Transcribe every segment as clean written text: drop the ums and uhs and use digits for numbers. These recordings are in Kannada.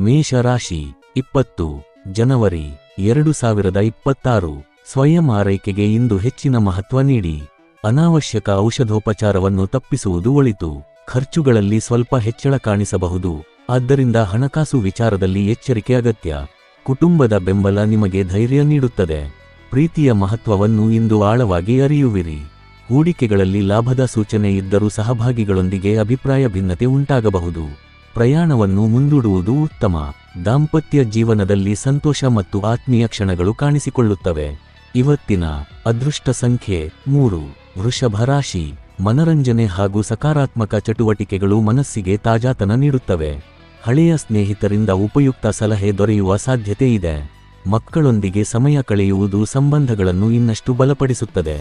ಮೇಷರಾಶಿ 20 ಜನವರಿ 2026 ಸ್ವಯಂ ಆರೈಕೆಗೆ ಇಂದು ಹೆಚ್ಚಿನ ಮಹತ್ವ ನೀಡಿ. ಅನಾವಶ್ಯಕ ಔಷಧೋಪಚಾರವನ್ನು ತಪ್ಪಿಸುವುದು ಒಳಿತು. ಖರ್ಚುಗಳಲ್ಲಿ ಸ್ವಲ್ಪ ಹೆಚ್ಚಳ ಕಾಣಿಸಬಹುದು, ಆದ್ದರಿಂದ ಹಣಕಾಸು ವಿಚಾರದಲ್ಲಿ ಎಚ್ಚರಿಕೆ ಅಗತ್ಯ. ಕುಟುಂಬದ ಬೆಂಬಲ ನಿಮಗೆ ಧೈರ್ಯ ನೀಡುತ್ತದೆ. ಪ್ರೀತಿಯ ಮಹತ್ವವನ್ನು ಇಂದು ಆಳವಾಗಿ ಅರಿಯುವಿರಿ. ಹೂಡಿಕೆಗಳಲ್ಲಿ ಲಾಭದ ಸೂಚನೆ ಇದ್ದರೂ ಸಹಭಾಗಿಗಳೊಂದಿಗೆ ಅಭಿಪ್ರಾಯ ಭಿನ್ನತೆ ಉಂಟಾಗಬಹುದು. ಪ್ರಯಾಣವನ್ನು ಮುಂದೂಡುವುದು ಉತ್ತಮ. ದಾಂಪತ್ಯ ಜೀವನದಲ್ಲಿ ಸಂತೋಷ ಮತ್ತು ಆತ್ಮೀಯ ಕ್ಷಣಗಳು ಕಾಣಿಸಿಕೊಳ್ಳುತ್ತವೆ. ಇವತ್ತಿನ ಅದೃಷ್ಟ ಸಂಖ್ಯೆ 3. ವೃಷಭ ರಾಶಿ. ಮನರಂಜನೆ ಹಾಗೂ ಸಕಾರಾತ್ಮಕ ಚಟುವಟಿಕೆಗಳು ಮನಸ್ಸಿಗೆ ತಾಜಾತನ ನೀಡುತ್ತವೆ. ಹಳೆಯ ಸ್ನೇಹಿತರಿಂದ ಉಪಯುಕ್ತ ಸಲಹೆ ದೊರೆಯುವ ಸಾಧ್ಯತೆ ಇದೆ. ಮಕ್ಕಳೊಂದಿಗೆ ಸಮಯ ಕಳೆಯುವುದು ಸಂಬಂಧಗಳನ್ನು ಇನ್ನಷ್ಟು ಬಲಪಡಿಸುತ್ತದೆ.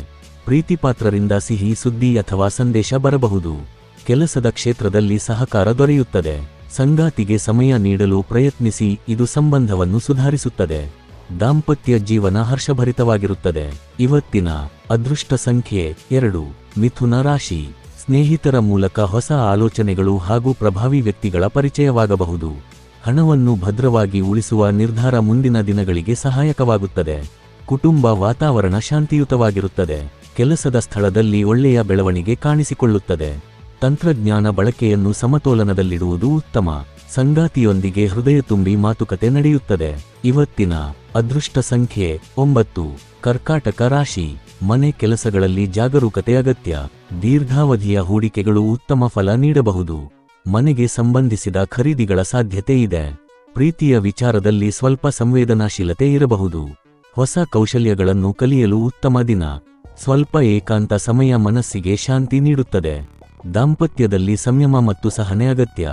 ಪ್ರೀತಿಪಾತ್ರರಿಂದ ಸಿಹಿ ಸುದ್ದಿ ಅಥವಾ ಸಂದೇಶ ಬರಬಹುದು. ಕೆಲಸದ ಕ್ಷೇತ್ರದಲ್ಲಿ ಸಹಕಾರ ದೊರೆಯುತ್ತದೆ. ಸಂಗಾತಿಗೆ ಸಮಯ ನೀಡಲು ಪ್ರಯತ್ನಿಸಿ, ಇದು ಸಂಬಂಧವನ್ನು ಸುಧಾರಿಸುತ್ತದೆ. ದಾಂಪತ್ಯ ಜೀವನ ಹರ್ಷಭರಿತವಾಗಿರುತ್ತದೆ. ಇವತ್ತಿನ ಅದೃಷ್ಟ ಸಂಖ್ಯೆ 2. ಮಿಥುನ ರಾಶಿ. ಸ್ನೇಹಿತರ ಮೂಲಕ ಹೊಸ ಆಲೋಚನೆಗಳು ಹಾಗೂ ಪ್ರಭಾವಿ ವ್ಯಕ್ತಿಗಳ ಪರಿಚಯವಾಗಬಹುದು. ಹಣವನ್ನು ಭದ್ರವಾಗಿ ಉಳಿಸುವ ನಿರ್ಧಾರ ಮುಂದಿನ ದಿನಗಳಿಗೆ ಸಹಾಯಕವಾಗುತ್ತದೆ. ಕುಟುಂಬ ವಾತಾವರಣ ಶಾಂತಿಯುತವಾಗಿರುತ್ತದೆ. ಕೆಲಸದ ಸ್ಥಳದಲ್ಲಿ ಒಳ್ಳೆಯ ಬೆಳವಣಿಗೆ ಕಾಣಿಸಿಕೊಳ್ಳುತ್ತದೆ. ತಂತ್ರಜ್ಞಾನ ಬಳಕೆಯನ್ನು ಸಮತೋಲನದಲ್ಲಿಡುವುದು ಉತ್ತಮ. ಸಂಗಾತಿಯೊಂದಿಗೆ ಹೃದಯ ತುಂಬಿ ಮಾತುಕತೆ ನಡೆಯುತ್ತದೆ. ಇವತ್ತಿನ ಅದೃಷ್ಟ ಸಂಖ್ಯೆ 9. ಕರ್ಕಾಟಕ ರಾಶಿ. ಮನೆ ಕೆಲಸಗಳಲ್ಲಿ ಜಾಗರೂಕತೆ ಅಗತ್ಯ. ದೀರ್ಘಾವಧಿಯ ಹೂಡಿಕೆಗಳು ಉತ್ತಮ ಫಲ ನೀಡಬಹುದು. ಮನೆಗೆ ಸಂಬಂಧಿಸಿದ ಖರೀದಿಗಳ ಸಾಧ್ಯತೆ ಇದೆ. ಪ್ರೀತಿಯ ವಿಚಾರದಲ್ಲಿ ಸ್ವಲ್ಪ ಸಂವೇದನಾಶೀಲತೆ ಇರಬಹುದು. ಹೊಸ ಕೌಶಲ್ಯಗಳನ್ನು ಕಲಿಯಲು ಉತ್ತಮ ದಿನ. ಸ್ವಲ್ಪ ಏಕಾಂತ ಸಮಯ ಮನಸ್ಸಿಗೆ ಶಾಂತಿ ನೀಡುತ್ತದೆ. ದಾಂಪತ್ಯದಲ್ಲಿ ಸಂಯಮ ಮತ್ತು ಸಹನೆ ಅಗತ್ಯ.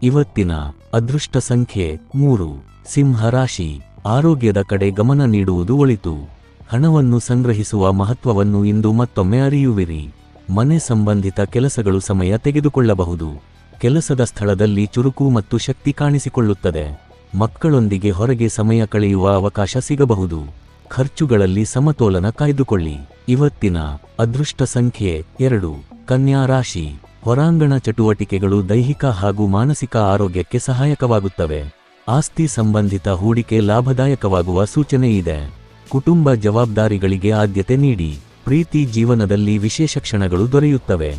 ಇವತ್ತಿನ ಅದೃಷ್ಟ ಸಂಖ್ಯೆ 3. ಸಿಂಹ ರಾಶಿ. ಆರೋಗ್ಯದ ಕಡೆ ಗಮನ ನೀಡುವುದು ಒಳಿತು. ಹಣವನ್ನು ಸಂಗ್ರಹಿಸುವ ಮಹತ್ವವನ್ನು ಇಂದು ಮತ್ತೊಮ್ಮೆ ಅರಿಯುವಿರಿ. ಮನೆ ಸಂಬಂಧಿತ ಕೆಲಸಗಳು ಸಮಯ ತೆಗೆದುಕೊಳ್ಳಬಹುದು. ಕೆಲಸದ ಸ್ಥಳದಲ್ಲಿ ಚುರುಕು ಮತ್ತು ಶಕ್ತಿ ಕಾಣಿಸಿಕೊಳ್ಳುತ್ತದೆ. ಮಕ್ಕಳೊಂದಿಗೆ ಹೊರಗೆ ಸಮಯ ಕಳೆಯುವ ಅವಕಾಶ ಸಿಗಬಹುದು. ಖರ್ಚುಗಳಲ್ಲಿ ಸಮತೋಲನ ಕಾಯ್ದುಕೊಳ್ಳಿ. ಇವತ್ತಿನ ಅದೃಷ್ಟ ಸಂಖ್ಯೆ 2. ಕನ್ಯಾ ರಾಶಿ. ಹೊರಾಂಗಣ ಚಟುವಟಿಕೆಗಳು ದೈಹಿಕ ಹಾಗೂ ಮಾನಸಿಕ ಆರೋಗ್ಯಕ್ಕೆ ಸಹಾಯಕವಾಗುತ್ತವೆ. ಆಸ್ತಿ ಸಂಬಂಧಿತ ಹೂಡಿಕೆ ಲಾಭದಾಯಕವಾಗುವ ಸೂಚನೆ ಇದೆ. ಕುಟುಂಬ ಜವಾಬ್ದಾರಿಗಳಿಗೆ ಆದ್ಯತೆ ನೀಡಿ. ಪ್ರೀತಿ ಜೀವನದಲ್ಲಿ ವಿಶೇಷ ಕ್ಷಣಗಳು ದೊರೆಯುತ್ತವೆ.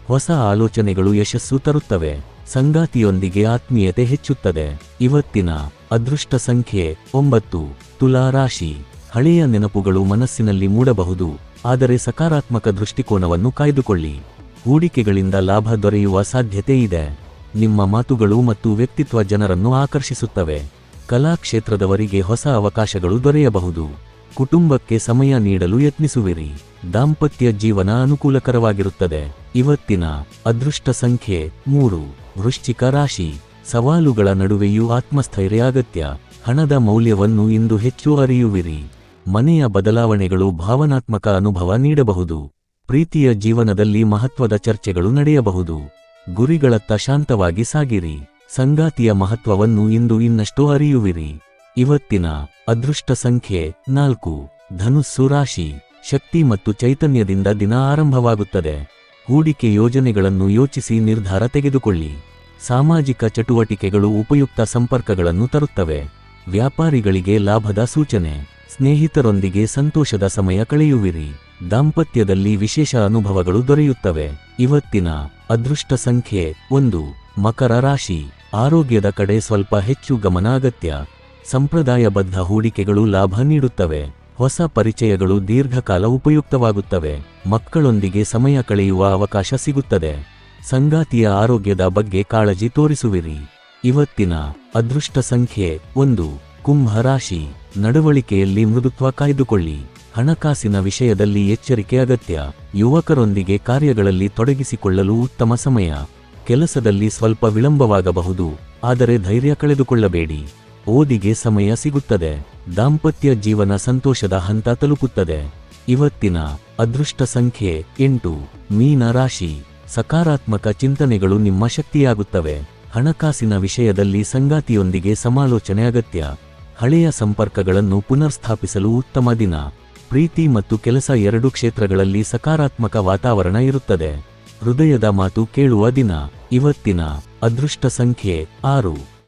ಹೊಸ ಆಲೋಚನೆಗಳು ಯಶಸ್ಸು ತರುತ್ತವೆ. ಸಂಗಾತಿಯೊಂದಿಗೆ ಆತ್ಮೀಯತೆ ಹೆಚ್ಚುತ್ತದೆ. ಇವತ್ತಿನ ಅದೃಷ್ಟ ಸಂಖ್ಯೆ 9. ತುಲಾ ರಾಶಿ. ಹಳೆಯ ನೆನಪುಗಳು ಮನಸ್ಸಿನಲ್ಲಿ ಮೂಡಬಹುದು, ಆದರೆ ಸಕಾರಾತ್ಮಕ ದೃಷ್ಟಿಕೋನವನ್ನು ಕಾಯ್ದುಕೊಳ್ಳಿ. ಹೂಡಿಕೆಗಳಿಂದ ಲಾಭ ದೊರೆಯುವ ಸಾಧ್ಯತೆ ಇದೆ. ನಿಮ್ಮ ಮಾತುಗಳು ಮತ್ತು ವ್ಯಕ್ತಿತ್ವ ಜನರನ್ನು ಆಕರ್ಷಿಸುತ್ತವೆ. ಕಲಾ ಕ್ಷೇತ್ರದವರಿಗೆ ಹೊಸ ಅವಕಾಶಗಳು ದೊರೆಯಬಹುದು. ಕುಟುಂಬಕ್ಕೆ ಸಮಯ ನೀಡಲು ಯತ್ನಿಸುವಿರಿ. ದಾಂಪತ್ಯ ಜೀವನ ಅನುಕೂಲಕರವಾಗಿರುತ್ತದೆ. ಇವತ್ತಿನ ಅದೃಷ್ಟ ಸಂಖ್ಯೆ 3. ವೃಶ್ಚಿಕ ರಾಶಿ. ಸವಾಲುಗಳ ನಡುವೆಯೂ ಆತ್ಮಸ್ಥೈರ್ಯ ಅಗತ್ಯ. ಹಣದ ಮೌಲ್ಯವನ್ನು ಇಂದು ಹೆಚ್ಚು ಅರಿಯುವಿರಿ. ಮನೆಯ ಬದಲಾವಣೆಗಳು ಭಾವನಾತ್ಮಕ ಅನುಭವ ನೀಡಬಹುದು. ಪ್ರೀತಿಯ ಜೀವನದಲ್ಲಿ ಮಹತ್ವದ ಚರ್ಚೆಗಳು ನಡೆಯಬಹುದು. ಗುರಿಗಳತ್ತ ಶಾಂತವಾಗಿ ಸಾಗಿರಿ. ಸಂಗಾತಿಯ ಮಹತ್ವವನ್ನು ಇಂದು ಇನ್ನಷ್ಟು ಅರಿಯುವಿರಿ. ಇವತ್ತಿನ ಅದೃಷ್ಟ ಸಂಖ್ಯೆ 4. ಧನುಸ್ಸು ರಾಶಿ. ಶಕ್ತಿ ಮತ್ತು ಚೈತನ್ಯದಿಂದ ದಿನ ಆರಂಭವಾಗುತ್ತದೆ. ಹೂಡಿಕೆ ಯೋಜನೆಗಳನ್ನು ಯೋಚಿಸಿ ನಿರ್ಧಾರ ತೆಗೆದುಕೊಳ್ಳಿ. ಸಾಮಾಜಿಕ ಚಟುವಟಿಕೆಗಳು ಉಪಯುಕ್ತ ಸಂಪರ್ಕಗಳನ್ನು ತರುತ್ತವೆ. ವ್ಯಾಪಾರಿಗಳಿಗೆ ಲಾಭದ ಸೂಚನೆ. ಸ್ನೇಹಿತರೊಂದಿಗೆ ಸಂತೋಷದ ಸಮಯ ಕಳೆಯುವಿರಿ. ದಾಂಪತ್ಯದಲ್ಲಿ ವಿಶೇಷ ಅನುಭವಗಳು ದೊರೆಯುತ್ತವೆ. ಇವತ್ತಿನ ಅದೃಷ್ಟ ಸಂಖ್ಯೆ 1. ಮಕರ ರಾಶಿ. ಆರೋಗ್ಯದ ಕಡೆ ಸ್ವಲ್ಪ ಹೆಚ್ಚು ಗಮನ ಅಗತ್ಯ. ಸಂಪ್ರದಾಯಬದ್ಧ ಹೂಡಿಕೆಗಳು ಲಾಭ ನೀಡುತ್ತವೆ. ಹೊಸ ಪರಿಚಯಗಳು ದೀರ್ಘಕಾಲ ಉಪಯುಕ್ತವಾಗುತ್ತವೆ. ಮಕ್ಕಳೊಂದಿಗೆ ಸಮಯ ಕಳೆಯುವ ಅವಕಾಶ ಸಿಗುತ್ತದೆ. ಸಂಗಾತಿಯ ಆರೋಗ್ಯದ ಬಗ್ಗೆ ಕಾಳಜಿ ತೋರಿಸುವಿರಿ. ಇವತ್ತಿನ ಅದೃಷ್ಟ ಸಂಖ್ಯೆ 1. ಕುಂಭ ರಾಶಿ. ನಡವಳಿಕೆಯಲ್ಲಿ ಮೃದುತ್ವ ಕಾಯ್ದುಕೊಳ್ಳಿ. ಹಣಕಾಸಿನ ವಿಷಯದಲ್ಲಿ ಎಚ್ಚರಿಕೆ ಅಗತ್ಯ. ಯುವಕರೊಂದಿಗೆ ಕಾರ್ಯಗಳಲ್ಲಿ ತೊಡಗಿಸಿಕೊಳ್ಳಲು ಉತ್ತಮ ಸಮಯ. ಕೆಲಸದಲ್ಲಿ ಸ್ವಲ್ಪ ವಿಳಂಬವಾಗಬಹುದು, ಆದರೆ ಧೈರ್ಯ ಕಳೆದುಕೊಳ್ಳಬೇಡಿ. ಓದಿಗೆ ಸಮಯ ಸಿಗುತ್ತದೆ. ದಾಂಪತ್ಯ ಜೀವನ ಸಂತೋಷದ ಹಂತ ತಲುಪುತ್ತದೆ. ಇವತ್ತಿನ ಅದೃಷ್ಟ ಸಂಖ್ಯೆ 8. ಮೀನ ರಾಶಿ. ಸಕಾರಾತ್ಮಕ ಚಿಂತನೆಗಳು ನಿಮ್ಮ ಶಕ್ತಿಯಾಗುತ್ತವೆ. ಹಣಕಾಸಿನ ವಿಷಯದಲ್ಲಿ ಸಂಗಾತಿಯೊಂದಿಗೆ ಸಮಾಲೋಚನೆ ಅಗತ್ಯ. ಹಳೆಯ ಸಂಪರ್ಕಗಳನ್ನು ಪುನರ್ಸ್ಥಾಪಿಸಲು ಉತ್ತಮ ದಿನ. ಪ್ರೀತಿ ಮತ್ತು ಕೆಲಸ ಎರಡೂ ಕ್ಷೇತ್ರಗಳಲ್ಲಿ ಸಕಾರಾತ್ಮಕ ವಾತಾವರಣ ಇರುತ್ತದೆ. ಹೃದಯದ ಮಾತು ಕೇಳುವ ದಿನ. ಇವತ್ತಿನ ಅದೃಷ್ಟ ಸಂಖ್ಯೆ 6.